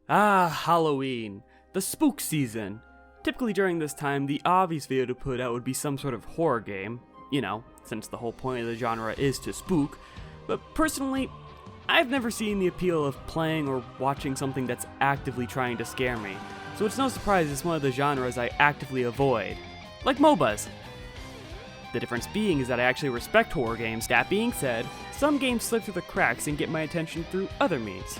Ah, Halloween, the spook season. Typically during this time, the obvious video to put out would be some sort of horror game, since the whole point of the genre is to spook. But personally, I've never seen the appeal of playing or watching something that's actively trying to scare me, so it's no surprise it's one of the genres I actively avoid, like MOBAs. The difference being is that I actually respect horror games. That being said, some games slip through the cracks and get my attention through other means.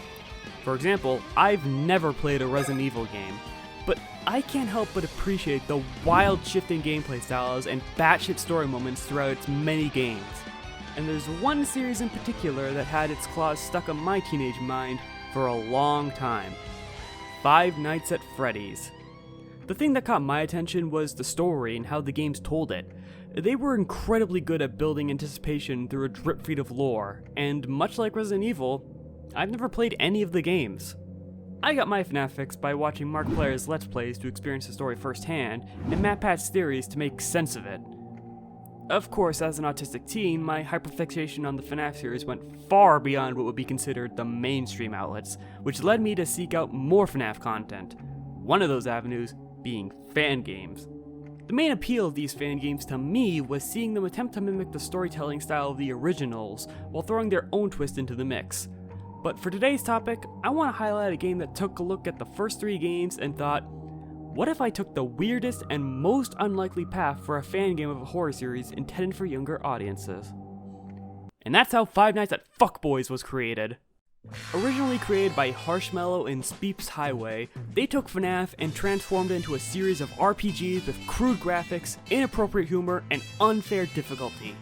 For example, I've never played a Resident Evil game, but I can't help but appreciate the wild shifting gameplay styles and batshit story moments throughout its many games. And there's one series in particular that had its claws stuck on my teenage mind for a long time: Five Nights at Freddy's. The thing that caught my attention was the story and how the games told it. They were incredibly good at building anticipation through a drip feed of lore, and much like Resident Evil, I've never played any of the games. I got my FNAF fix by watching Markiplier's Let's Plays to experience the story firsthand, and MatPat's theories to make sense of it. Of course, as an autistic teen, my hyperfixation on the FNAF series went far beyond what would be considered the mainstream outlets, which led me to seek out more FNAF content, one of those avenues being fan games. The main appeal of these fan games to me was seeing them attempt to mimic the storytelling style of the originals while throwing their own twist into the mix. But for today's topic, I want to highlight a game that took a look at the first three games and thought, what if I took the weirdest and most unlikely path for a fan game of a horror series intended for younger audiences? And that's how Five Nights at Fuckboys was created. Originally created by Harshmellow and Speeps Highway, they took FNAF and transformed it into a series of RPGs with crude graphics, inappropriate humor, and unfair difficulty.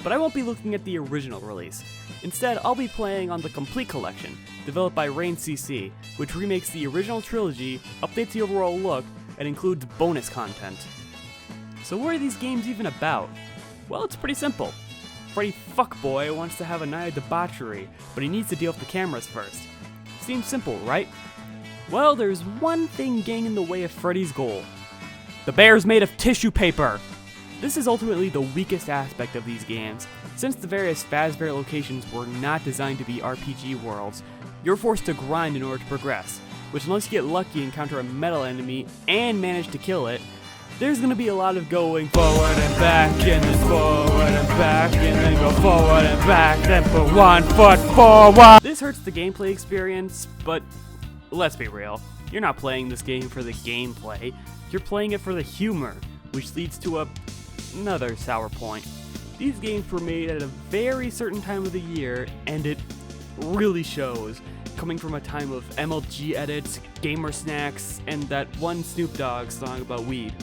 But I won't be looking at the original release. Instead, I'll be playing on the Complete Collection, developed by Rain CC, which remakes the original trilogy, updates the overall look, and includes bonus content. So what are these games even about? Well, it's pretty simple. Freddy Fuckboy wants to have a night of debauchery, but he needs to deal with the cameras first. Seems simple, right? Well, there's one thing getting in the way of Freddy's goal. The bear's made of tissue paper! This is ultimately the weakest aspect of these games. Since the various Fazbear locations were not designed to be RPG worlds, you're forced to grind in order to progress, which unless you get lucky and encounter a metal enemy and manage to kill it, there's going to be a lot of going forward and back, and then forward and back, and then go forward and back, then put 1 foot forward! This hurts the gameplay experience, but let's be real, you're not playing this game for the gameplay, you're playing it for the humor, which leads to another sour point. These games were made at a very certain time of the year, and it really shows, coming from a time of MLG edits, gamer snacks, and that one Snoop Dogg song about weed.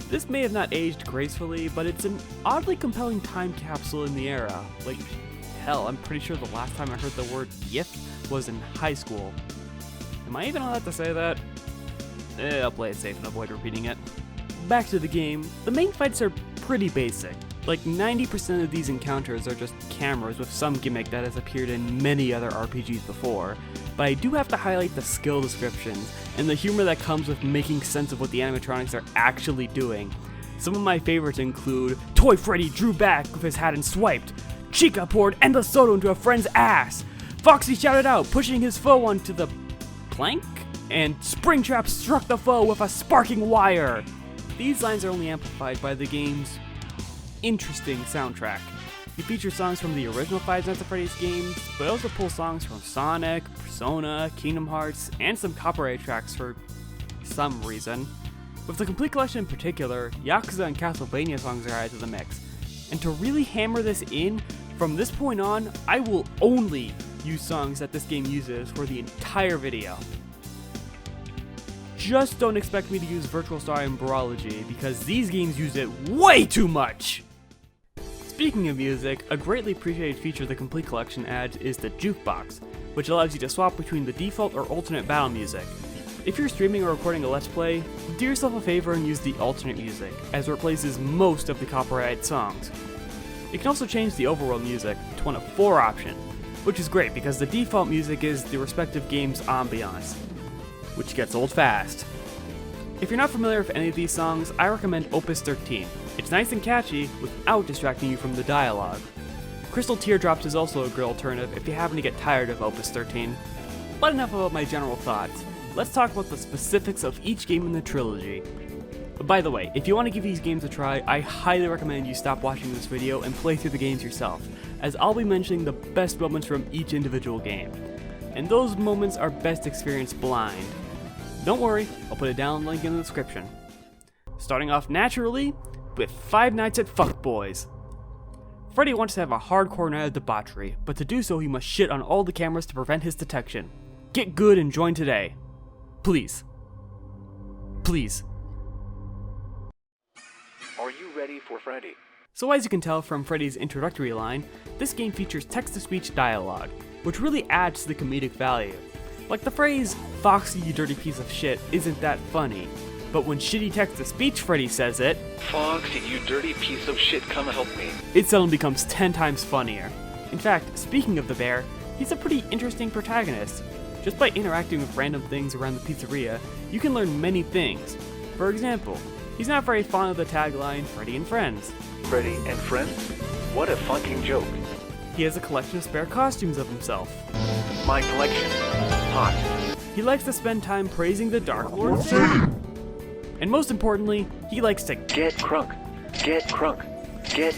This may have not aged gracefully, but it's an oddly compelling time capsule in the era. Like, hell, I'm pretty sure the last time I heard the word GIF was in high school. Am I even allowed to say that? I'll play it safe and avoid repeating it. Back to the game, the main fights are pretty basic. Like 90% of these encounters are just cameras with some gimmick that has appeared in many other RPGs before, but I do have to highlight the skill descriptions and the humor that comes with making sense of what the animatronics are actually doing. Some of my favorites include Toy Freddy drew back with his hat and swiped, Chica poured endless soda into a friend's ass, Foxy shouted out, pushing his foe onto the plank, and Springtrap struck the foe with a sparking wire. These lines are only amplified by the game's interesting soundtrack. It features songs from the original Five Nights at Freddy's games, but also pulls songs from Sonic, Persona, Kingdom Hearts, and some copyright tracks for some reason. With the Complete Collection in particular, Yakuza and Castlevania songs are added to the mix. And to really hammer this in, from this point on, I will only use songs that this game uses for the entire video. Just don't expect me to use Virtual Star and Brawlology, because these games use it way too much! Speaking of music, a greatly appreciated feature the Complete Collection adds is the Jukebox, which allows you to swap between the default or alternate battle music. If you're streaming or recording a Let's Play, do yourself a favor and use the alternate music, as it replaces most of the copyrighted songs. You can also change the overall music to one of 4 options, which is great because the default music is the respective game's ambiance, which gets old fast. If you're not familiar with any of these songs, I recommend Opus 13. It's nice and catchy without distracting you from the dialogue. Crystal Teardrops is also a good alternative if you happen to get tired of Opus 13. But enough about my general thoughts. Let's talk about the specifics of each game in the trilogy. By the way, if you want to give these games a try, I highly recommend you stop watching this video and play through the games yourself, as I'll be mentioning the best moments from each individual game. And those moments are best experienced blind. Don't worry, I'll put a down link in the description. Starting off naturally with Five Nights at Fuckboys. Freddy wants to have a hardcore night of debauchery, but to do so he must shit on all the cameras to prevent his detection. Get good and join today. Please. Please. Are you ready for Freddy? So as you can tell from Freddy's introductory line, this game features text-to-speech dialogue, which really adds to the comedic value. Like the phrase, "Foxy, you dirty piece of shit," isn't that funny, but when shitty text-to-speech Freddy says it, "Foxy, you dirty piece of shit, come help me," it suddenly becomes 10 times funnier. In fact, speaking of the bear, he's a pretty interesting protagonist. Just by interacting with random things around the pizzeria, you can learn many things. For example, he's not very fond of the tagline, "Freddy and Friends." Freddy and friends? What a fucking joke. He has a collection of spare costumes of himself. My collection. Hot. He likes to spend time praising the Dark Lord. And most importantly, he likes to get crunk. Get crunk. Get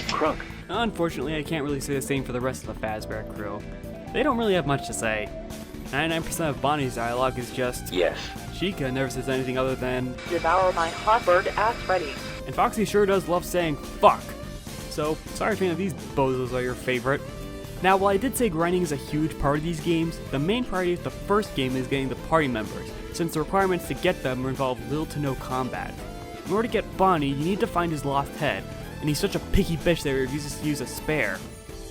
crunk. Unfortunately, I can't really say the same for the rest of the Fazbear crew. They don't really have much to say. 99% of Bonnie's dialogue is just yes. Chica never says anything other than devour my hot bird ass Freddy. And Foxy sure does love saying fuck. So, sorry if any of these bozos are your favorite. Now, while I did say grinding is a huge part of these games, the main priority of the first game is getting the party members, since the requirements to get them involve little to no combat. In order to get Bonnie, you need to find his lost head, and he's such a picky bitch that he refuses to use a spare.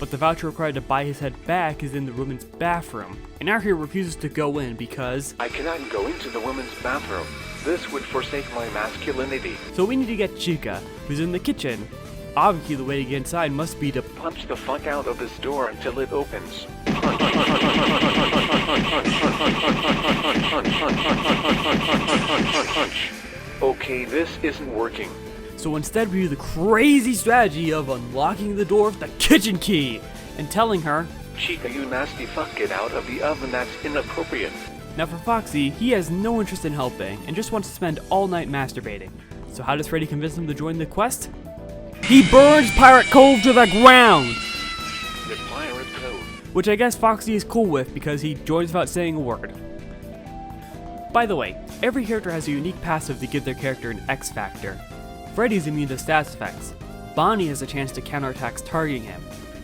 But the voucher required to buy his head back is in the women's bathroom, and our hero refuses to go in because I cannot go into the women's bathroom. This would forsake my masculinity. So we need to get Chica, who's in the kitchen. Obviously the way to get inside must be to punch the fuck out of this door until it opens. Punch. Okay, this isn't working. So instead we do the crazy strategy of unlocking the door with the kitchen key and telling her, "Chica, you nasty fuck, get out of the oven, that's inappropriate." Now for Foxy, he has no interest in helping and just wants to spend all night masturbating. So how does Freddy convince him to join the quest? He burns Pirate Cove to the ground! The Pirate Cove. Which I guess Foxy is cool with because he joins without saying a word. By the way, every character has a unique passive to give their character an X factor. Freddy's immune to stats effects. Bonnie has a chance to counterattacks targeting him.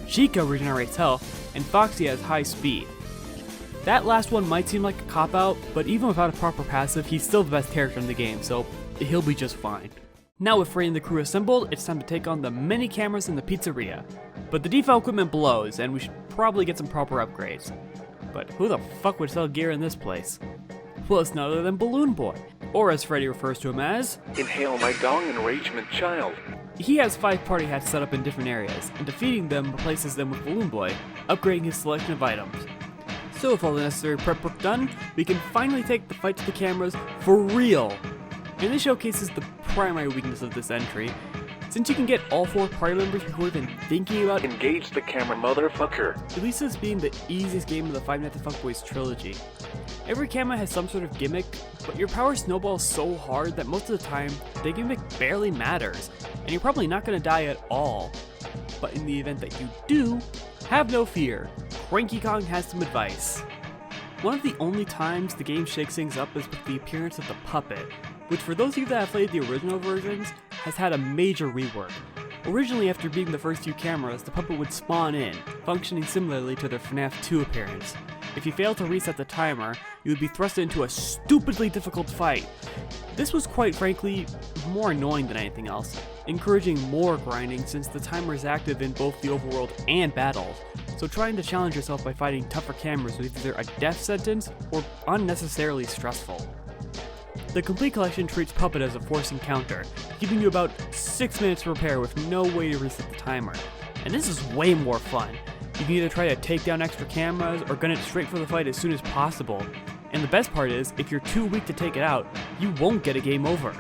Chica regenerates health, and Foxy has high speed. That last one might seem like a cop-out, but even without a proper passive, he's still the best character in the game, so he'll be just fine. Now with Freddy and the crew assembled, it's time to take on the many cameras in the pizzeria. But the default equipment blows, and we should probably get some proper upgrades. But who the fuck would sell gear in this place? Well, it's none other than Balloon Boy, or as Freddy refers to him as, "Inhale my dong enragement child." He has 5 party hats set up in different areas, and defeating them replaces them with Balloon Boy, upgrading his selection of items. So with all the necessary prep work done, we can finally take the fight to the cameras for real. And this showcases the primary weakness of this entry, since you can get all 4 party members before even thinking about engage the camera, motherfucker. At least this being the easiest game of the Five Nights at Fuckboys trilogy. Every camera has some sort of gimmick, but your power snowballs so hard that most of the time, the gimmick barely matters, and you're probably not going to die at all. But in the event that you do, have no fear, Cranky Kong has some advice. One of the only times the game shakes things up is with the appearance of the puppet, which for those of you that have played the original versions, has had a major rework. Originally, after beating the first few cameras, the puppet would spawn in, functioning similarly to their FNAF 2 appearance. If you failed to reset the timer, you would be thrust into a stupidly difficult fight. This was quite frankly more annoying than anything else, encouraging more grinding since the timer is active in both the overworld and battles, so trying to challenge yourself by fighting tougher cameras was either a death sentence or unnecessarily stressful. The complete collection treats Puppet as a force encounter, giving you about 6 minutes to repair with no way to reset the timer. And this is way more fun. You can either try to take down extra cameras or gun it straight for the fight as soon as possible. And the best part is, if you're too weak to take it out, you won't get a game over.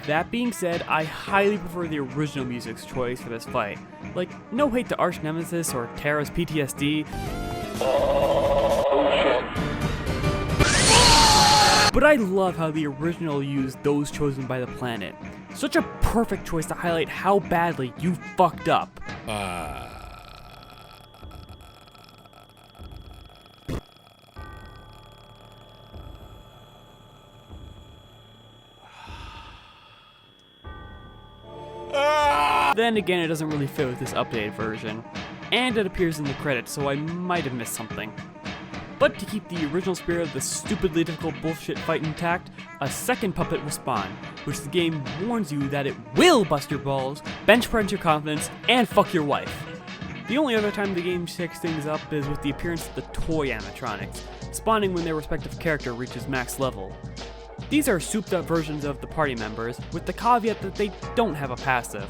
That being said, I highly prefer the original music's choice for this fight. Like, no hate to Arch Nemesis or Terra's PTSD, Oh shit. But I love how the original used those chosen by the planet. Such a perfect choice to highlight how badly you fucked up. Then again, it doesn't really fit with this updated version, and it appears in the credits, so I might have missed something. But to keep the original spirit of the stupidly difficult bullshit fight intact, a second puppet will spawn, which the game warns you that it will bust your balls, bench press your confidence, and fuck your wife. The only other time the game shakes things up is with the appearance of the toy animatronics, spawning when their respective character reaches max level. These are souped up versions of the party members, with the caveat that they don't have a passive.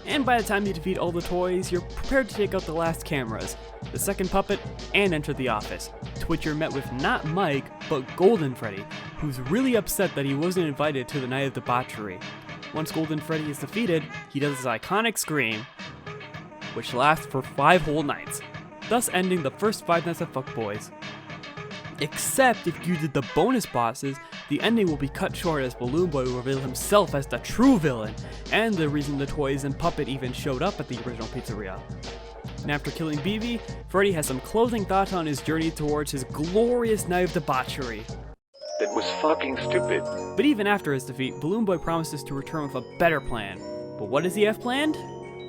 And by the time you defeat all the toys, you're prepared to take out the last cameras, the second puppet, and enter the office, to which you're met with not Mike, but Golden Freddy, who's really upset that he wasn't invited to the night of debauchery. Once Golden Freddy is defeated, he does his iconic scream, which lasts for 5 whole nights, thus ending the first 5 nights of Fuckboys. Except if you did the bonus bosses, the ending will be cut short as Balloon Boy will reveal himself as the true villain, and the reason the toys and puppet even showed up at the original pizzeria. And after killing BB, Freddy has some closing thoughts on his journey towards his glorious night of debauchery. That was fucking stupid. But even after his defeat, Balloon Boy promises to return with a better plan. But what does he have planned?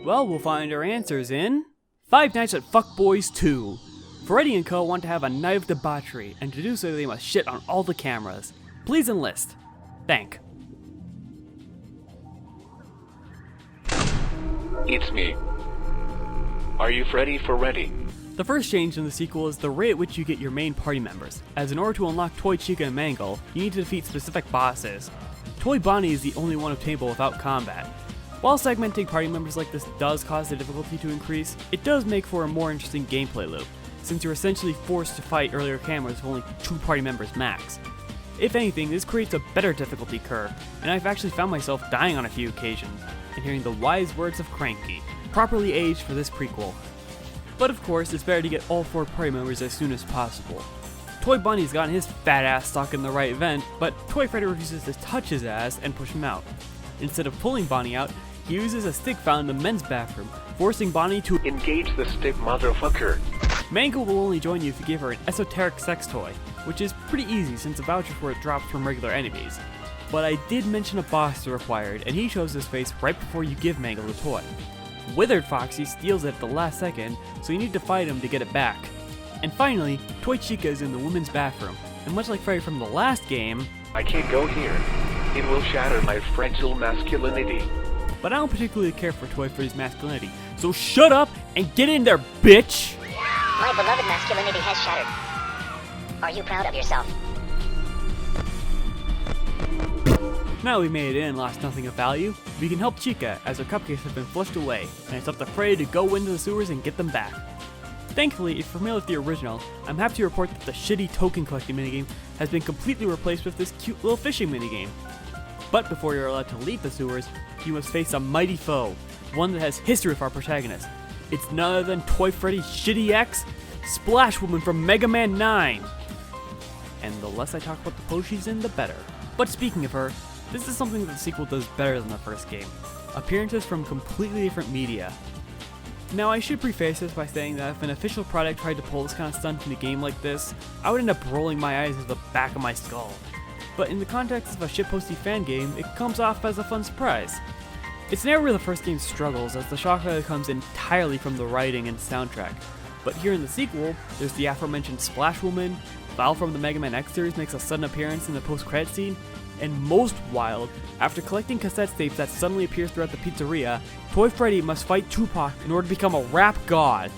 Well, we'll find our answers in Five Nights at Fuckboys 2. Freddy and co want to have a night of debauchery, and to do so they must shit on all the cameras. Please enlist. Thank. It's me. Are you ready for ready? The first change in the sequel is the rate at which you get your main party members, as in order to unlock Toy Chica and Mangle, you need to defeat specific bosses. Toy Bonnie is the only one obtainable without combat. While segmenting party members like this does cause the difficulty to increase, it does make for a more interesting gameplay loop, since you're essentially forced to fight earlier cameras with only 2 party members max. If anything, this creates a better difficulty curve, and I've actually found myself dying on a few occasions, and hearing the wise words of Cranky, properly aged for this prequel. But of course, it's better to get all 4 party members as soon as possible. Toy Bunny's gotten his fat ass stuck in the right vent, but Toy Freddy refuses to touch his ass and push him out. Instead of pulling Bonnie out, he uses a stick found in the men's bathroom, forcing Bonnie to Engage the stick, motherfucker. Mango will only join you if you give her an esoteric sex toy, which is pretty easy since a voucher for it drops from regular enemies. But I did mention a boss required, and he shows his face right before you give Mango the toy. Withered Foxy steals it at the last second, so you need to fight him to get it back. And finally, Toy Chica is in the women's bathroom, and much like Freddy from the last game, I can't go here. It will shatter my fragile masculinity. but I don't particularly care for Toy Freddy's masculinity, so shut up and get in there, bitch! My beloved masculinity has shattered. Are you proud of yourself? Now that we made it in and lost nothing of value, we can help Chica as her cupcakes have been flushed away, and it's up to Freddy to go into the sewers and get them back. Thankfully, if you're familiar with the original, I'm happy to report that the shitty token collecting minigame has been completely replaced with this cute little fishing minigame. But before you're allowed to leave the sewers, you must face a mighty foe, one that has history with our protagonist. It's none other than Toy Freddy's shitty ex, Splash Woman from Mega Man 9. And the less I talk about the pose she's in, the better. But speaking of her, this is something that the sequel does better than the first game. Appearances from completely different media. Now I should preface this by saying that if an official product tried to pull this kind of stunt in a game like this, I would end up rolling my eyes at the back of my skull. But in the context of a shitposty fan game, it comes off as a fun surprise. It's never where the first game struggles, as the shock value comes entirely from the writing and soundtrack. But here in the sequel, there's the aforementioned Splash Woman, Val from the Mega Man X series makes a sudden appearance in the post-credit scene, and most wild, after collecting cassette tapes that suddenly appear throughout the pizzeria, Toy Freddy must fight Tupac in order to become a rap god.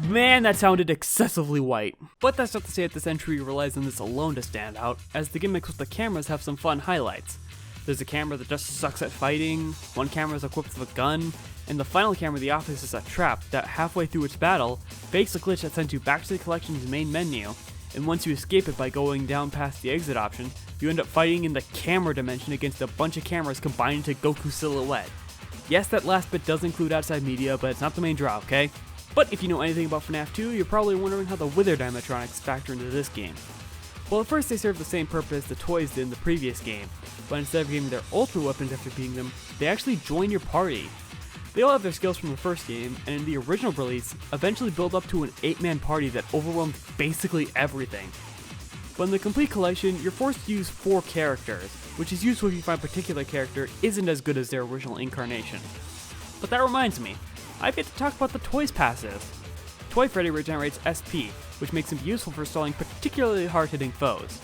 Man, that sounded excessively white. But that's not to say that this entry relies on this alone to stand out, as the gimmicks with the cameras have some fun highlights. There's a camera that just sucks at fighting, one camera is equipped with a gun, and the final camera in the office is a trap that halfway through its battle, fakes a glitch that sends you back to the collection's main menu, and once you escape it by going down past the exit option, you end up fighting in the camera dimension against a bunch of cameras combined into Goku Silhouette. Yes, that last bit does include outside media, but it's not the main draw, okay? But if you know anything about FNAF 2, you're probably wondering how the withered animatronics factor into this game. Well, at first they serve the same purpose the toys did in the previous game, but instead of giving their ultimate weapons after beating them, they actually join your party. They all have their skills from the first game, and in the original release, eventually build up to an 8-man party that overwhelmed basically everything. But in the complete collection, you're forced to use 4 characters, which is useful if you find a particular character isn't as good as their original incarnation. But that reminds me, I've yet to talk about the Toys passive. Toy Freddy regenerates SP, which makes him useful for stalling particularly hard-hitting foes.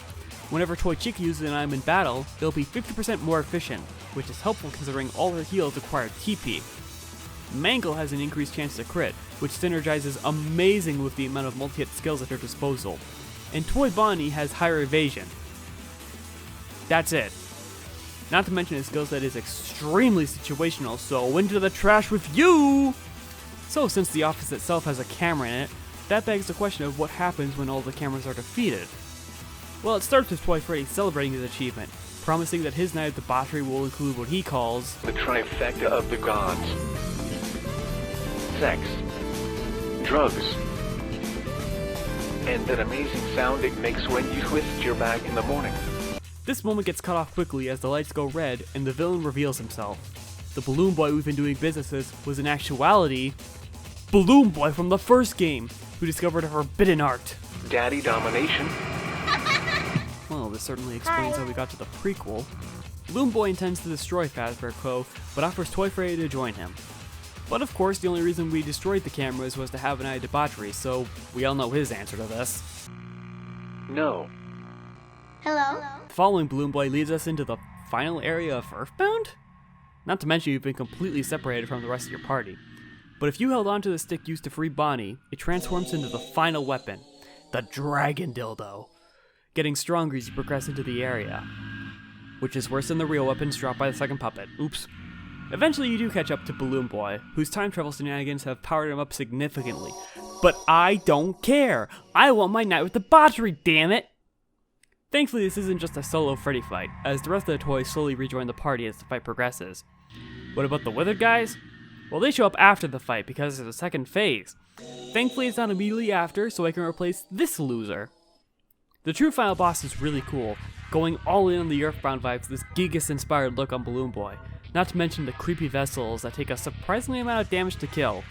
Whenever Toy Chica uses an item in battle, they'll be 50% more efficient, which is helpful considering all her heals require TP. Mangle has an increased chance to crit, which synergizes amazing with the amount of multi-hit skills at her disposal. And Toy Bonnie has higher evasion. That's it. Not to mention his skill set is extremely situational, so into the trash with you! So since the office itself has a camera in it, that begs the question of what happens when all the cameras are defeated. Well, it starts with Toy Freddy celebrating his achievement, promising that his night of debauchery will include what he calls The trifecta of the gods. Sex. Drugs. And that amazing sound it makes when you twist your back in the morning. This moment gets cut off quickly as the lights go red and the villain reveals himself. The Balloon Boy we've been doing business with was in actuality Balloon Boy from the first game, who discovered a forbidden art. Daddy domination. Well, this certainly explains how we got to the prequel. Balloon Boy intends to destroy Fazbear Co., but offers Toy Freddy to join him. But of course, the only reason we destroyed the cameras was to have an eye of debauchery, so we all know his answer to this. No. Hello? The following Balloon Boy leads us into the final area of Earthbound? Not to mention you've been completely separated from the rest of your party. But if you held onto the stick used to free Bonnie, it transforms into the final weapon, the Dragon Dildo, getting stronger as you progress into the area, which is worse than the real weapons dropped by the second puppet. Oops. Eventually you do catch up to Balloon Boy, whose time travel shenanigans have powered him up significantly. But I don't care! I want my night with debauchery, damn it! Thankfully this isn't just a solo Freddy fight, as the rest of the toys slowly rejoin the party as the fight progresses. What about the Withered guys? Well, they show up after the fight because there's a second phase. Thankfully it's not immediately after, so I can replace this loser. The true final boss is really cool, going all in on the Earthbound vibes with this Gigas-inspired look on Balloon Boy. Not to mention the creepy vessels that take a surprisingly amount of damage to kill.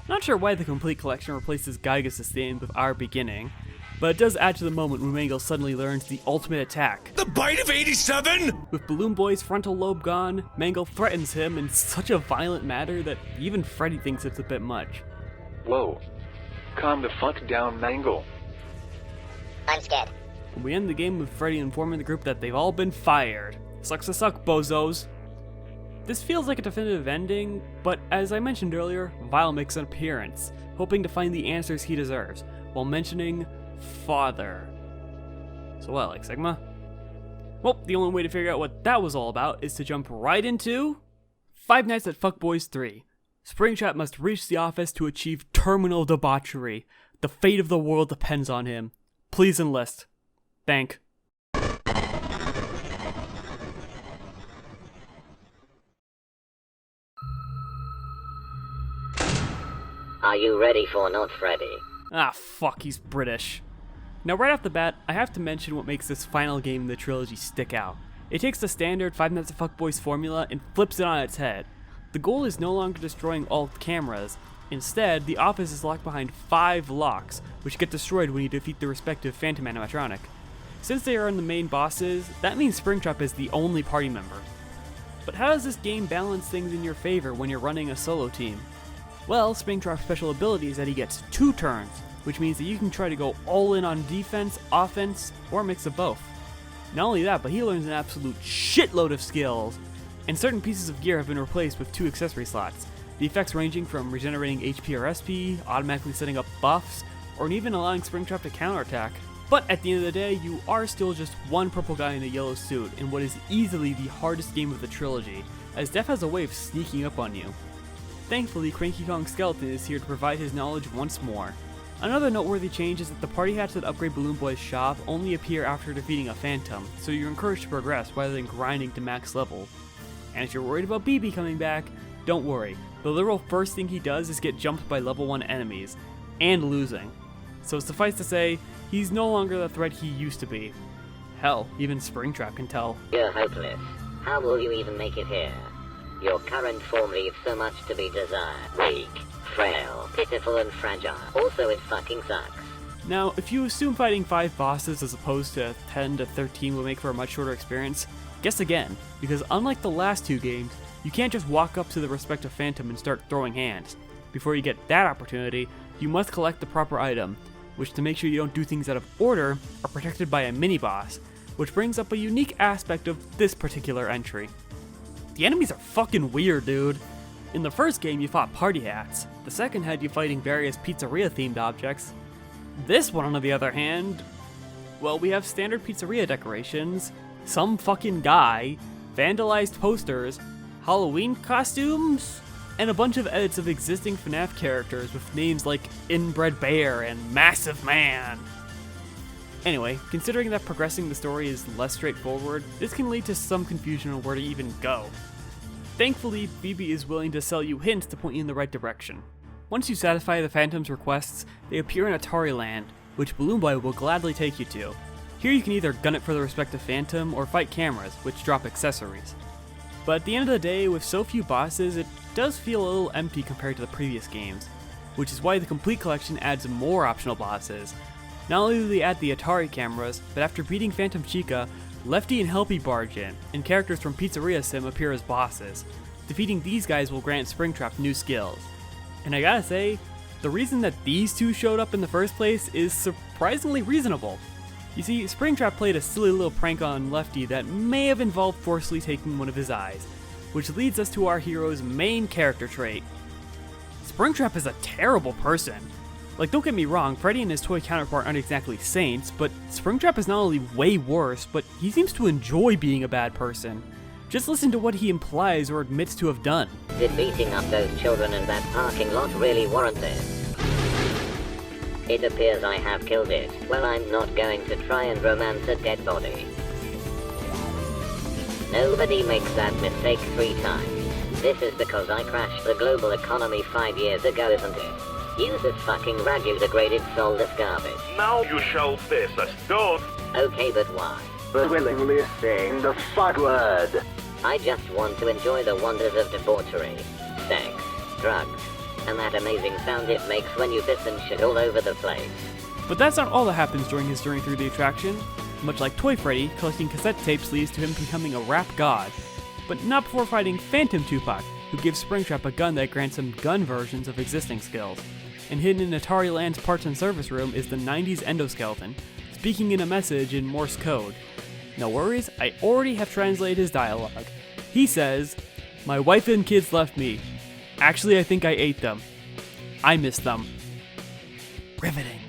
Not sure why the complete collection replaces Gigas' theme with our beginning, but it does add to the moment when Mangle suddenly learns the ultimate attack. The bite of 87? With Balloon Boy's frontal lobe gone, Mangle threatens him in such a violent manner that even Freddy thinks it's a bit much. Whoa. Calm the fuck down, Mangle. I'm scared. We end the game with Freddy informing the group that they've all been fired. Sucks to suck, bozos. This feels like a definitive ending, but as I mentioned earlier, Vile makes an appearance, hoping to find the answers he deserves, while mentioning father. So what, like Sigma? Well, the only way to figure out what that was all about is to jump right into Five Nights at Fuckboys 3. Springtrap must reach the office to achieve terminal debauchery. The fate of the world depends on him. Please enlist. Thank. Are you ready for Not Freddy? Ah, fuck, he's British. Now, right off the bat, I have to mention what makes this final game in the trilogy stick out. It takes the standard Five Nights at Fuckboys formula and flips it on its head. The goal is no longer destroying all cameras. Instead, the office is locked behind 5 locks, which get destroyed when you defeat the respective Phantom animatronic. Since they are the main bosses, that means Springtrap is the only party member. But how does this game balance things in your favor when you're running a solo team? Well, Springtrap's special ability is that he gets 2 turns, which means that you can try to go all in on defense, offense, or a mix of both. Not only that, but he learns an absolute shitload of skills, and certain pieces of gear have been replaced with 2 accessory slots, the effects ranging from regenerating HP or SP, automatically setting up buffs, or even allowing Springtrap to counterattack. But at the end of the day, you are still just one purple guy in a yellow suit in what is easily the hardest game of the trilogy, as Death has a way of sneaking up on you. Thankfully, Cranky Kong Skeleton is here to provide his knowledge once more. Another noteworthy change is that the party hats that upgrade Balloon Boy's shop only appear after defeating a phantom, so you're encouraged to progress rather than grinding to max level. And if you're worried about BB coming back, don't worry, the literal first thing he does is get jumped by level 1 enemies, and losing. So suffice to say, he's no longer the threat he used to be. Hell, even Springtrap can tell. You're hopeless. How will you even make it here? Your current form leaves so much to be desired. Weak, frail, pitiful, and fragile. Also, it fucking sucks. Now, if you assume fighting 5 bosses as opposed to 10 to 13 will make for a much shorter experience, guess again, because unlike the last 2 games, you can't just walk up to the respective phantom and start throwing hands. Before you get that opportunity, you must collect the proper item, which to make sure you don't do things out of order, are protected by a mini-boss, which brings up a unique aspect of this particular entry. The enemies are fucking weird, dude. In the first game you fought party hats, the second had you fighting various pizzeria-themed objects. This one, on the other hand, well, we have standard pizzeria decorations, some fucking guy, vandalized posters, Halloween costumes, and a bunch of edits of existing FNAF characters with names like Inbred Bear and Massive Man. Anyway, considering that progressing the story is less straightforward, this can lead to some confusion on where to even go. Thankfully, BB is willing to sell you hints to point you in the right direction. Once you satisfy the Phantom's requests, they appear in Atari Land, which Balloon Boy will gladly take you to. Here you can either gun it for the respective Phantom or fight cameras, which drop accessories. But at the end of the day, with so few bosses, it does feel a little empty compared to the previous games, which is why the complete collection adds more optional bosses. Not only do they add the Atari cameras, but after beating Phantom Chica, Lefty and Helpy barge in, and characters from Pizzeria Sim appear as bosses. Defeating these guys will grant Springtrap new skills. And I gotta say, the reason that these two showed up in the first place is surprisingly reasonable. You see, Springtrap played a silly little prank on Lefty that may have involved forcibly taking one of his eyes, which leads us to our hero's main character trait. Springtrap is a terrible person. Like, don't get me wrong, Freddy and his toy counterpart aren't exactly saints, but Springtrap is not only way worse, but he seems to enjoy being a bad person. Just listen to what he implies or admits to have done. Did beating up those children in that parking lot really warrant this? It appears I have killed it. Well, I'm not going to try and romance a dead body. Nobody makes that mistake 3 times. This is because I crashed the global economy 5 years ago, isn't it? Use this fucking radio-degraded soulless garbage. Now you shall face us, don't. Okay, but why? But willingly saying the fuck word. I just want to enjoy the wonders of debauchery, sex, drugs, and that amazing sound it makes when you piss and shit all over the place. But that's not all that happens during his journey through the attraction. Much like Toy Freddy, collecting cassette tapes leads to him becoming a rap god. But not before fighting Phantom Tupac, who gives Springtrap a gun that grants him gun versions of existing skills. And hidden in Atari Land's parts and service room is the 90s endoskeleton, speaking in a message in Morse code. No worries, I already have translated his dialogue. He says, "My wife and kids left me. Actually, I think I ate them. I miss them." Riveting.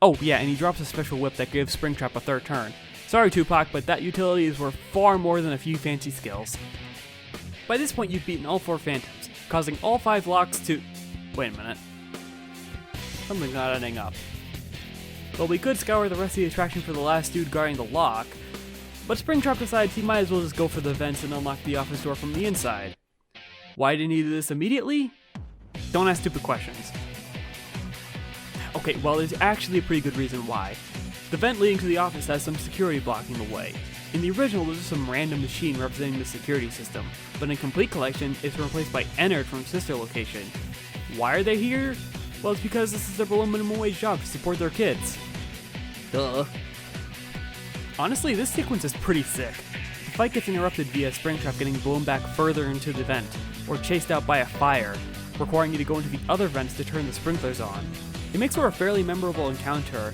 Oh yeah, and he drops a special whip that gives Springtrap a 3rd turn. Sorry Tupac, but that utility is worth far more than a few fancy skills. By this point you've beaten all 4 Phantoms, causing all 5 locks to... Wait a minute. Something's not adding up. Well, we could scour the rest of the attraction for the last dude guarding the lock, but Springtrap decides he might as well just go for the vents and unlock the office door from the inside. Why didn't he do this immediately? Don't ask stupid questions. Okay, well, there's actually a pretty good reason why. The vent leading to the office has some security blocking the way. In the original, there's just some random machine representing the security system, but in Complete Collection, it's replaced by Ennard from Sister Location. Why are they here? Well, it's because this is their below minimum wage job to support their kids. Duh. Honestly, this sequence is pretty sick. The fight gets interrupted via Springtrap getting blown back further into the vent, or chased out by a fire, requiring you to go into the other vents to turn the sprinklers on. It makes for a fairly memorable encounter.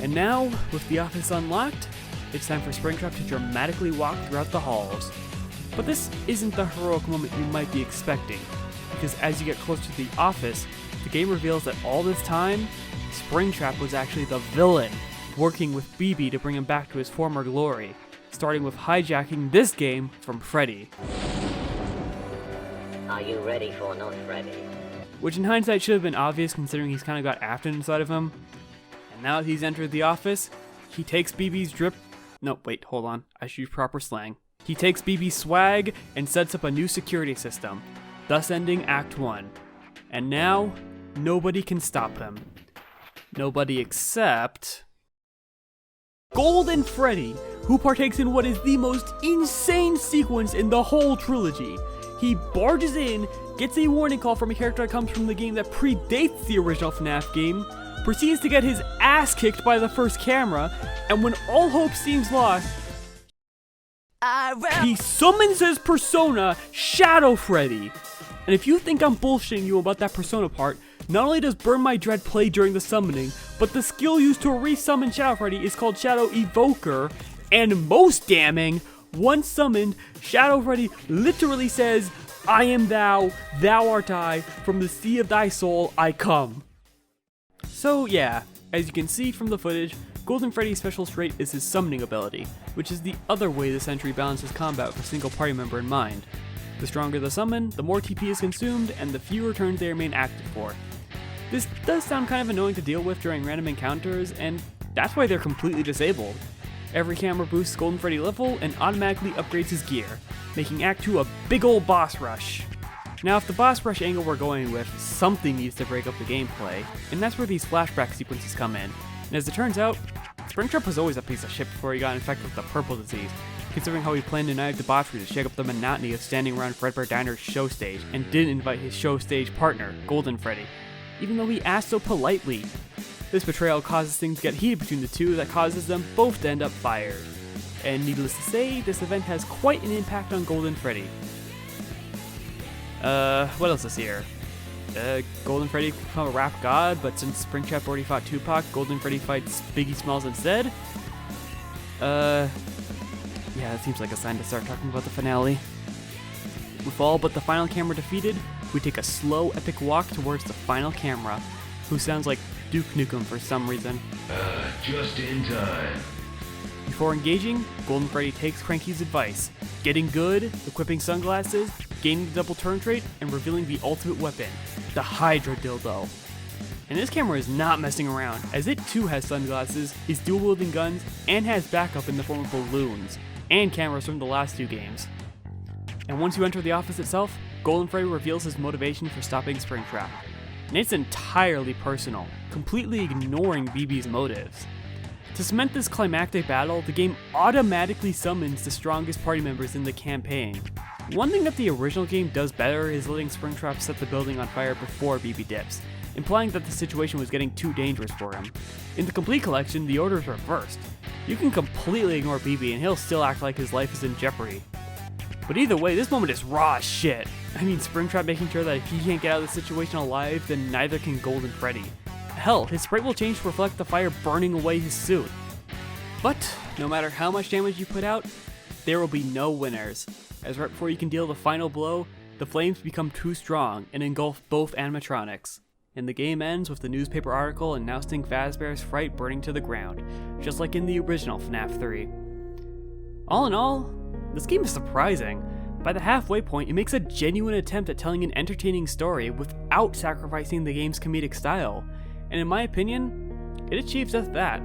And now, with the office unlocked, it's time for Springtrap to dramatically walk throughout the halls. But this isn't the heroic moment you might be expecting, because as you get closer to the office, the game reveals that all this time, Springtrap was actually the villain, working with BB to bring him back to his former glory, starting with hijacking this game from Freddy. Are you ready for not Freddy? Which in hindsight should have been obvious considering he's kind of got Afton inside of him. And now that he's entered the office, he takes BB's I should use proper slang. He takes BB's swag and sets up a new security system. thus ending Act 1. And now, nobody can stop him. Nobody except Golden Freddy, who partakes in what is the most insane sequence in the whole trilogy. He barges in, gets a warning call from a character that comes from the game that predates the original FNAF game, proceeds to get his ass kicked by the first camera, and when all hope seems lost, he summons his persona, Shadow Freddy. And if you think I'm bullshitting you about that persona part, not only does Burn My Dread play during the summoning, but the skill used to resummon Shadow Freddy is called Shadow Evoker, and most damning, once summoned, Shadow Freddy literally says, "I am thou, thou art I, from the sea of thy soul I come." So yeah, as you can see from the footage, Golden Freddy's special trait is his summoning ability, which is the other way this entry balances combat with a single party member in mind. The stronger the summon, the more TP is consumed, and the fewer turns they remain active for. This does sound kind of annoying to deal with during random encounters, and that's why they're completely disabled. Every camera boosts Golden Freddy level and automatically upgrades his gear, making Act 2 a big ol' boss rush. Now if the boss rush angle we're going with, something needs to break up the gameplay, and that's where these flashback sequences come in. And as it turns out, Springtrap was always a piece of shit before he got infected with the purple disease, considering how he planned a night of debauchery to shake up the monotony of standing around Fredbear Diner's show stage, and didn't invite his show stage partner, Golden Freddy, even though he asked so politely. This betrayal causes things to get heated between the two that causes them both to end up fired. And needless to say, this event has quite an impact on Golden Freddy. What else is here? Golden Freddy could become a rap god, but since Springtrap already fought Tupac, Golden Freddy fights Biggie Smalls instead? Yeah, that seems like a sign to start talking about the finale. With all but the final camera defeated, we take a slow, epic walk towards the final camera, who sounds like Duke Nukem for some reason. Just in time. Before engaging, Golden Freddy takes Cranky's advice, getting good, equipping sunglasses, gaining the double turn trait, and revealing the ultimate weapon, the Hydra Dildo. And this camera is not messing around, as it too has sunglasses, is dual-wielding guns, and has backup in the form of balloons, and cameras from the last two games. And once you enter the office itself, Golden Freddy reveals his motivation for stopping Springtrap. And it's entirely personal, completely ignoring BB's motives. To cement this climactic battle, the game automatically summons the strongest party members in the campaign. One thing that the original game does better is letting Springtrap set the building on fire before BB dips, implying that the situation was getting too dangerous for him. In the Complete Collection, the order is reversed. You can completely ignore BB and he'll still act like his life is in jeopardy. But either way, this moment is raw as shit. I mean, Springtrap making sure that if he can't get out of the situation alive, then neither can Golden Freddy. Hell, his sprite will change to reflect the fire burning away his suit. But, no matter how much damage you put out, there will be no winners, as right before you can deal the final blow, the flames become too strong and engulf both animatronics. And the game ends with the newspaper article announcing Fazbear's fright burning to the ground, just like in the original FNAF 3. All in all, this game is surprising. By the halfway point, it makes a genuine attempt at telling an entertaining story without sacrificing the game's comedic style, and in my opinion, it achieves just that.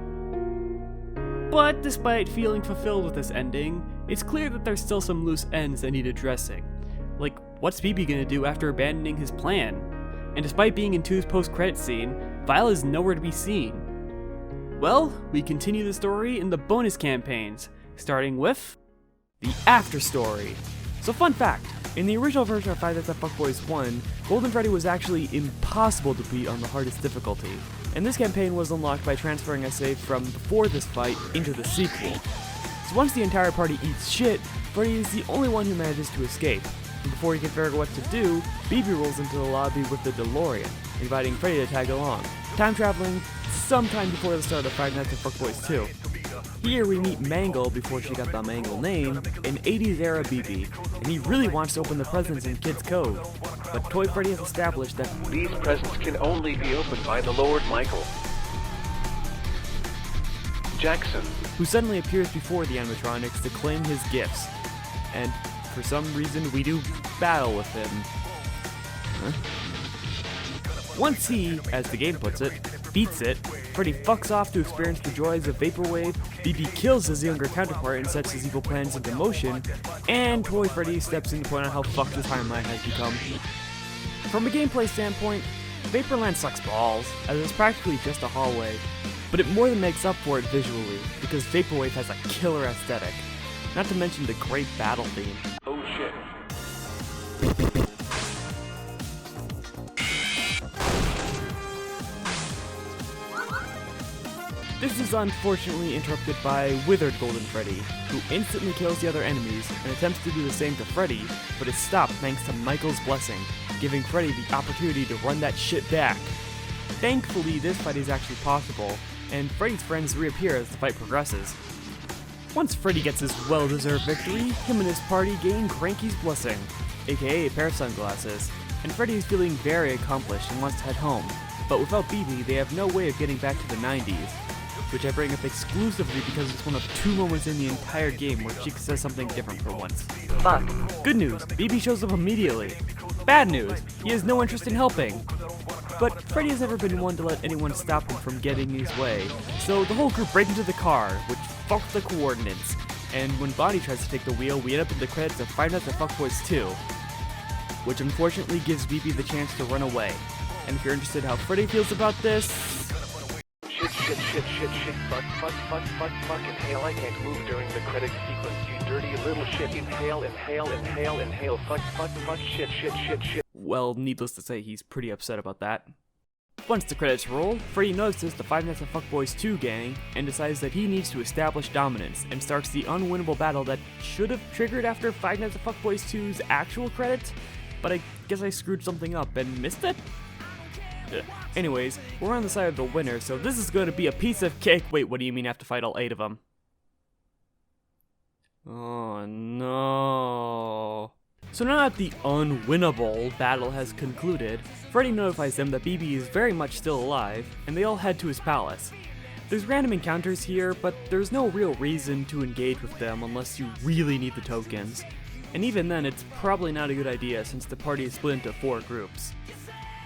But despite feeling fulfilled with this ending, it's clear that there's still some loose ends that need addressing. Like, what's BB gonna do after abandoning his plan? And despite being in 2's post-credits scene, Viola is nowhere to be seen. Well, we continue the story in the bonus campaigns, starting with the After Story. So fun fact, in the original version of Five Nights at Fuckboys 1, Golden Freddy was actually impossible to beat on the hardest difficulty, and this campaign was unlocked by transferring a save from before this fight into the sequel. So once the entire party eats shit, Freddy is the only one who manages to escape, and before he can figure out what to do, BB rolls into the lobby with the DeLorean, inviting Freddy to tag along, time traveling sometime before the start of Five Nights at Fuckboys 2. Here we meet Mangle before she got the Mangle name, an 80s era BB, and he really wants to open the presents in Kid's Cove, but Toy Freddy has established that These presents can only be opened by the Lord Michael. Jackson. Who suddenly appears before the animatronics to claim his gifts, and for some reason we do battle with him. Once he, as the game puts it, beats it, Freddy fucks off to experience the joys of Vaporwave, BB kills his younger counterpart and sets his evil plans into motion, and Toy Freddy steps in to point out how fucked the timeline has become. From a gameplay standpoint, Vaporland sucks balls, as it's practically just a hallway, but it more than makes up for it visually, because Vaporwave has a killer aesthetic, not to mention the great battle theme. Oh shit. This is unfortunately interrupted by Withered Golden Freddy, who instantly kills the other enemies and attempts to do the same to Freddy, but is stopped thanks to Michael's blessing, giving Freddy the opportunity to run that shit back. Thankfully, this fight is actually possible, and Freddy's friends reappear as the fight progresses. Once Freddy gets his well-deserved victory, him and his party gain Cranky's blessing, aka a pair of sunglasses, and Freddy is feeling very accomplished and wants to head home, but without BB, they have no way of getting back to the 90s. Which I bring up exclusively because it's one of 2 moments in the entire game where Chica says something different for once. Fuck. Good news, BB shows up immediately. Bad news, he has no interest in helping. But Freddy has never been one to let anyone stop him from getting his way, so the whole group break into the car, which fucks the coordinates, and when Bonnie tries to take the wheel, we end up in the credits of Five Nights at Fuckboys 2, which unfortunately gives BB the chance to run away. And if you're interested in how Freddy feels about this, Shit, fuck, inhale, I can't move during the credit sequence, you dirty little shit, inhale, fuck, shit. well, needless to say, he's pretty upset about that. Once the credits roll, Freddy notices the Five Nights at Fuckboys 2 gang, and decides that he needs to establish dominance, and starts the unwinnable battle that should have triggered after Five Nights at Fuckboys 2's actual credits, but I guess I screwed something up and missed it? Anyways, we're on the side of the winner, so this is going to be a piece of cake. Wait, what do you mean I have to fight all 8 of them? Oh no. So now that the unwinnable battle has concluded, Freddy notifies them that BB is very much still alive, and they all head to his palace. There's random encounters here, but there's no real reason to engage with them unless you really need the tokens. And even then, it's probably not a good idea since the party is split into 4 groups.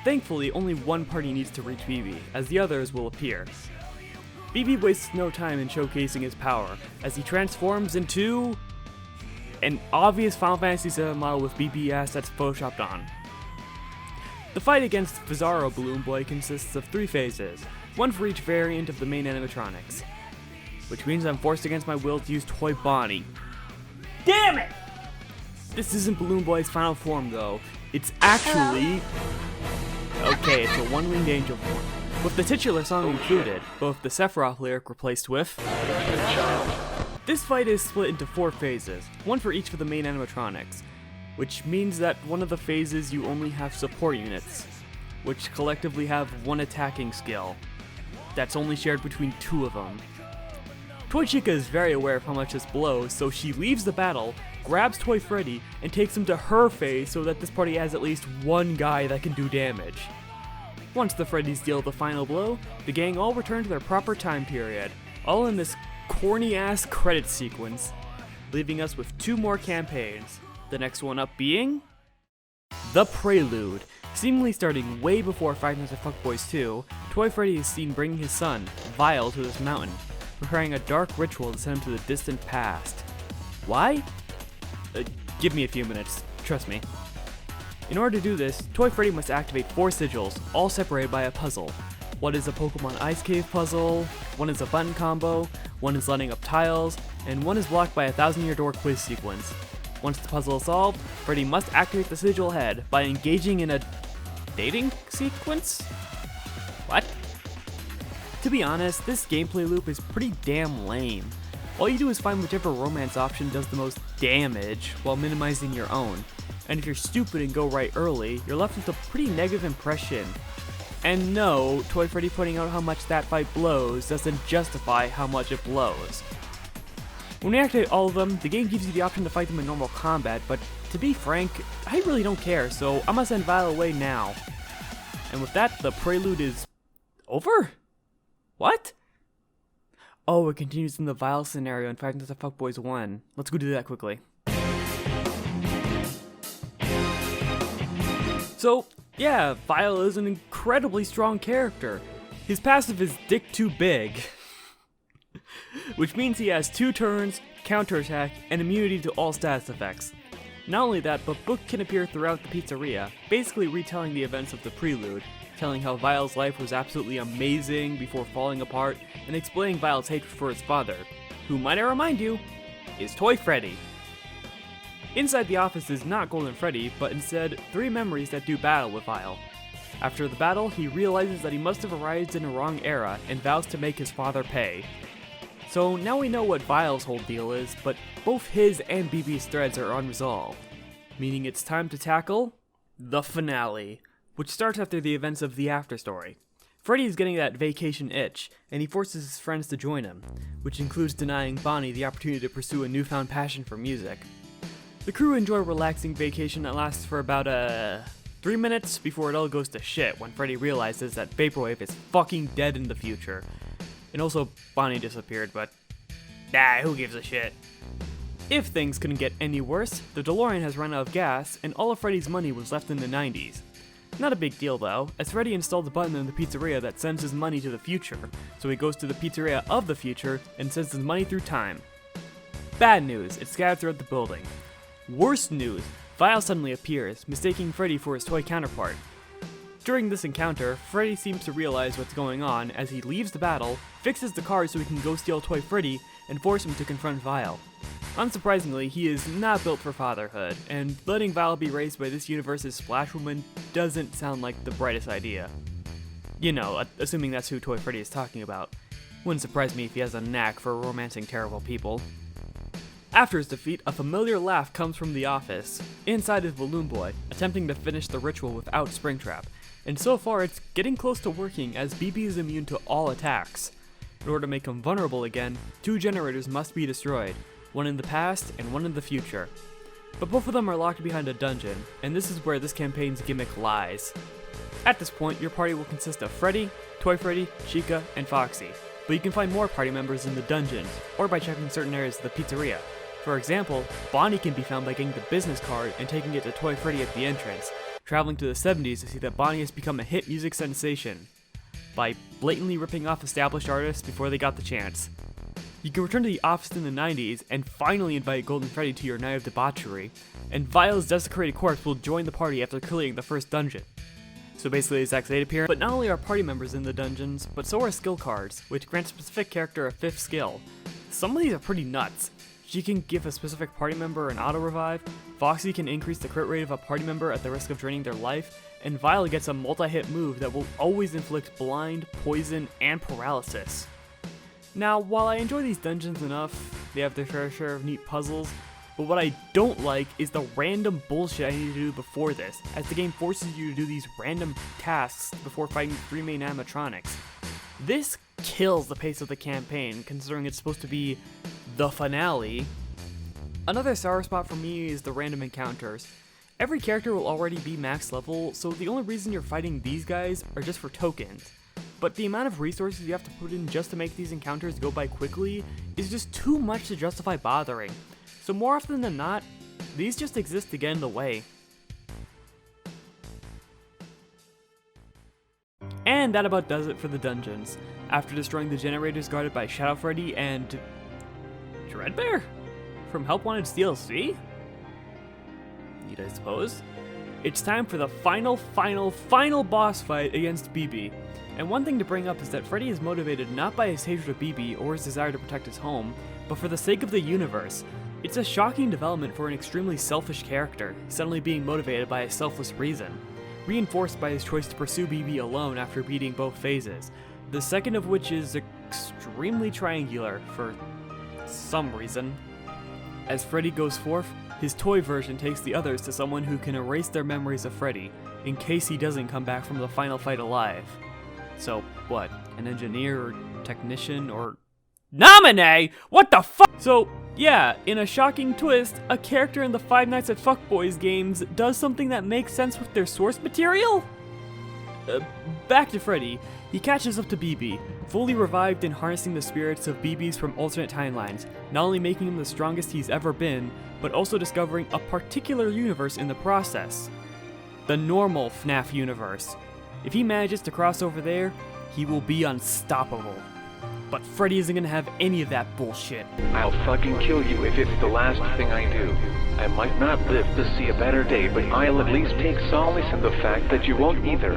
Thankfully, only one party needs to reach BB, as the others will appear. BB wastes no time in showcasing his power, as he transforms into an obvious Final Fantasy VII model with BB assets photoshopped on. The fight against Bizarro Balloon Boy consists of 3 phases, one for each variant of the main animatronics, which means I'm forced against my will to use Toy Bonnie. Damn it! This isn't Balloon Boy's final form though, it's actually... Okay, it's a one-winged angel form, with the titular song included, both the Sephiroth lyric replaced with... This fight is split into 4 phases, one for each of the main animatronics, which means that one of the phases you only have support units, which collectively have 1 attacking skill. That's only shared between 2 of them. Toy Chica is very aware of how much this blows, so she leaves the battle, grabs Toy Freddy, and takes him to her phase so that this party has at least 1 guy that can do damage. Once the Freddys deal the final blow, the gang all return to their proper time period, all in this corny-ass credit sequence, leaving us with 2 more campaigns, the next one up being... The Prelude. Seemingly starting way before Five Nights at Fuckboys 2, Toy Freddy is seen bringing his son, Vile, to this mountain, preparing a dark ritual to send him to the distant past. Why? Give me a few minutes, trust me. In order to do this, Toy Freddy must activate 4 sigils, all separated by a puzzle. One is a Pokemon Ice Cave puzzle, one is a button combo, one is lighting up tiles, and one is blocked by a 1000-year door quiz sequence. Once the puzzle is solved, Freddy must activate the sigil head by engaging in a dating sequence? What? To be honest, this gameplay loop is pretty damn lame. All you do is find whichever romance option does the most damage while minimizing your own, and if you're stupid and go right early, you're left with a pretty negative impression. And no, Toy Freddy pointing out how much that fight blows doesn't justify how much it blows. When you activate all of them, the game gives you the option to fight them in normal combat, but to be frank, I really don't care, so I'm gonna send Vile away now. And with that, the prelude is... over? What? Oh, it continues in the Vile scenario in Five Nights at Fuckboys 1. Let's go do that quickly. So, yeah, Vile is an incredibly strong character. His passive is Dick Too Big, which means he has 2 turns, counterattack, and immunity to all status effects. Not only that, but Book can appear throughout the pizzeria, basically retelling the events of the prelude, telling how Vile's life was absolutely amazing before falling apart, and explaining Vile's hatred for his father, who, might I remind you, is Toy Freddy. Inside the office is not Golden Freddy, but instead 3 memories that do battle with Vile. After the battle, he realizes that he must have arrived in a wrong era and vows to make his father pay. So now we know what Vile's whole deal is, but both his and BB's threads are unresolved, meaning it's time to tackle the finale, which starts after the events of the afterstory. Freddy is getting that vacation itch, and he forces his friends to join him, which includes denying Bonnie the opportunity to pursue a newfound passion for music. The crew enjoy a relaxing vacation that lasts for about 3 minutes before it all goes to shit when Freddy realizes that Vaporwave is fucking dead in the future. And also, Bonnie disappeared, but who gives a shit? If things couldn't get any worse, the DeLorean has run out of gas, and all of Freddy's money was left in the 90s. Not a big deal though, as Freddy installed a button in the pizzeria that sends his money to the future, so he goes to the pizzeria of the future and sends his money through time. Bad news, it's scattered throughout the building. Worst news, Vile suddenly appears, mistaking Freddy for his toy counterpart. During this encounter, Freddy seems to realize what's going on as he leaves the battle, fixes the car so he can go steal Toy Freddy, and force him to confront Vile. Unsurprisingly, he is not built for fatherhood, and letting Vile be raised by this universe's Splash Woman doesn't sound like the brightest idea. You know, assuming that's who Toy Freddy is talking about. Wouldn't surprise me if he has a knack for romancing terrible people. After his defeat, a familiar laugh comes from the office. Inside is Balloon Boy, attempting to finish the ritual without Springtrap, and so far it's getting close to working as BB is immune to all attacks. In order to make him vulnerable again, 2 generators must be destroyed, one in the past and one in the future. But both of them are locked behind a dungeon, and this is where this campaign's gimmick lies. At this point, your party will consist of Freddy, Toy Freddy, Chica, and Foxy, but you can find more party members in the dungeons, or by checking certain areas of the pizzeria. For example, Bonnie can be found by getting the business card and taking it to Toy Freddy at the entrance, traveling to the 70s to see that Bonnie has become a hit music sensation, by blatantly ripping off established artists before they got the chance. You can return to the office in the 90s and finally invite Golden Freddy to your night of debauchery, and Vile's desecrated corpse will join the party after clearing the first dungeon. So basically a Zack 8 appearance, but not only are party members in the dungeons, but so are skill cards, which grant a specific character a 5th skill. Some of these are pretty nuts. She can give a specific party member an auto-revive, Foxy can increase the crit rate of a party member at the risk of draining their life, and Vile gets a multi-hit move that will always inflict blind, poison, and paralysis. Now, while I enjoy these dungeons enough, they have their fair share of neat puzzles, but what I don't like is the random bullshit I need to do before this, as the game forces you to do these random tasks before fighting the 3 main animatronics. This kills the pace of the campaign, considering it's supposed to be the finale. Another sour spot for me is the random encounters. Every character will already be max level, so the only reason you're fighting these guys are just for tokens. But the amount of resources you have to put in just to make these encounters go by quickly is just too much to justify bothering. So more often than not, these just exist to get in the way. And that about does it for the dungeons. After destroying the generators guarded by Shadow Freddy and Dreadbear? From Help Wanted's DLC? Need I suppose? It's time for the final boss fight against BB. And one thing to bring up is that Freddy is motivated not by his hatred of BB or his desire to protect his home, but for the sake of the universe. It's a shocking development for an extremely selfish character, suddenly being motivated by a selfless reason, reinforced by his choice to pursue BB alone after beating both phases, the second of which is extremely triangular for some reason. As Freddy goes forth, his toy version takes the others to someone who can erase their memories of Freddy, in case he doesn't come back from the final fight alive. So, what, an engineer or technician or... Nominee? What the fuck? So, yeah, in a shocking twist, a character in the Five Nights at Fuckboys games does something that makes sense with their source material? Back to Freddy. He catches up to BB, fully revived and harnessing the spirits of BBs from alternate timelines, not only making him the strongest he's ever been, but also discovering a particular universe in the process. The normal FNAF universe. If he manages to cross over there, he will be unstoppable. But Freddy isn't gonna have any of that bullshit. I'll fucking kill you if it's the last thing I do. I might not live to see a better day, but I'll at least take solace in the fact that you won't either.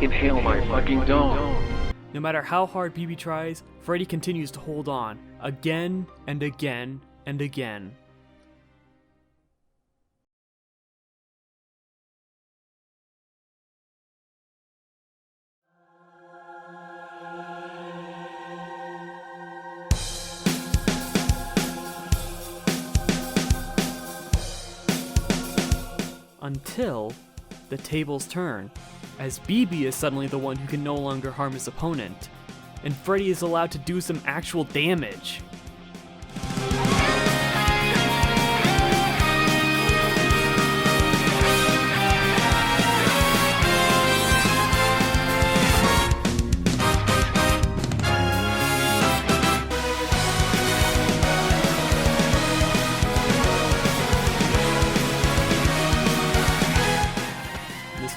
Inhale my fucking dome. No matter how hard BB tries, Freddy continues to hold on, again and again and again. Until the tables turn, as BB is suddenly the one who can no longer harm his opponent, and Freddy is allowed to do some actual damage.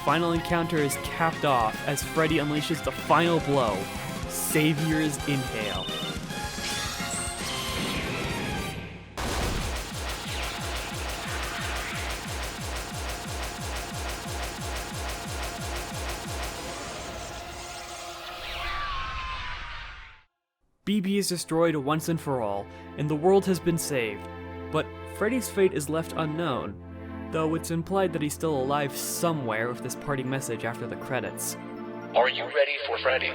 Final encounter is capped off as Freddy unleashes the final blow, Savior's Inhale. BB is destroyed once and for all, and the world has been saved, but Freddy's fate is left unknown, though it's implied that he's still alive somewhere with this parting message after the credits. Are you ready for Freddy?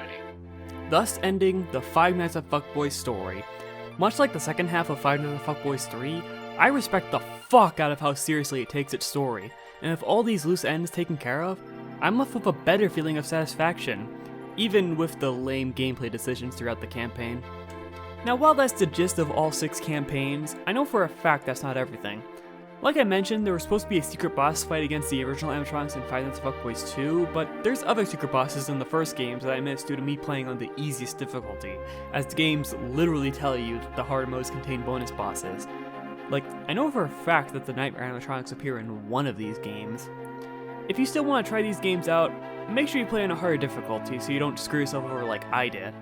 Thus ending the Five Nights at Fuckboys story. Much like the second half of Five Nights at Fuckboys 3, I respect the fuck out of how seriously it takes its story, and with all these loose ends taken care of, I'm left with a better feeling of satisfaction, even with the lame gameplay decisions throughout the campaign. Now while that's the gist of all 6 campaigns, I know for a fact that's not everything. Like I mentioned, there was supposed to be a secret boss fight against the original animatronics in Five Nights at Fuckboys 2, but there's other secret bosses in the first games that I missed due to me playing on the easiest difficulty, as the games literally tell you that the harder modes contain bonus bosses. Like, I know for a fact that the nightmare animatronics appear in one of these games. If you still want to try these games out, make sure you play on a harder difficulty so you don't screw yourself over like I did.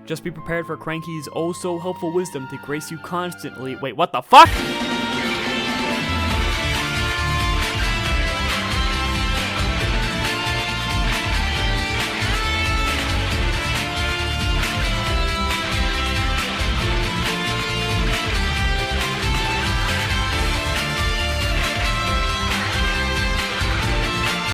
Just be prepared for Cranky's oh so helpful wisdom to grace you constantly. Wait, what the fuck?!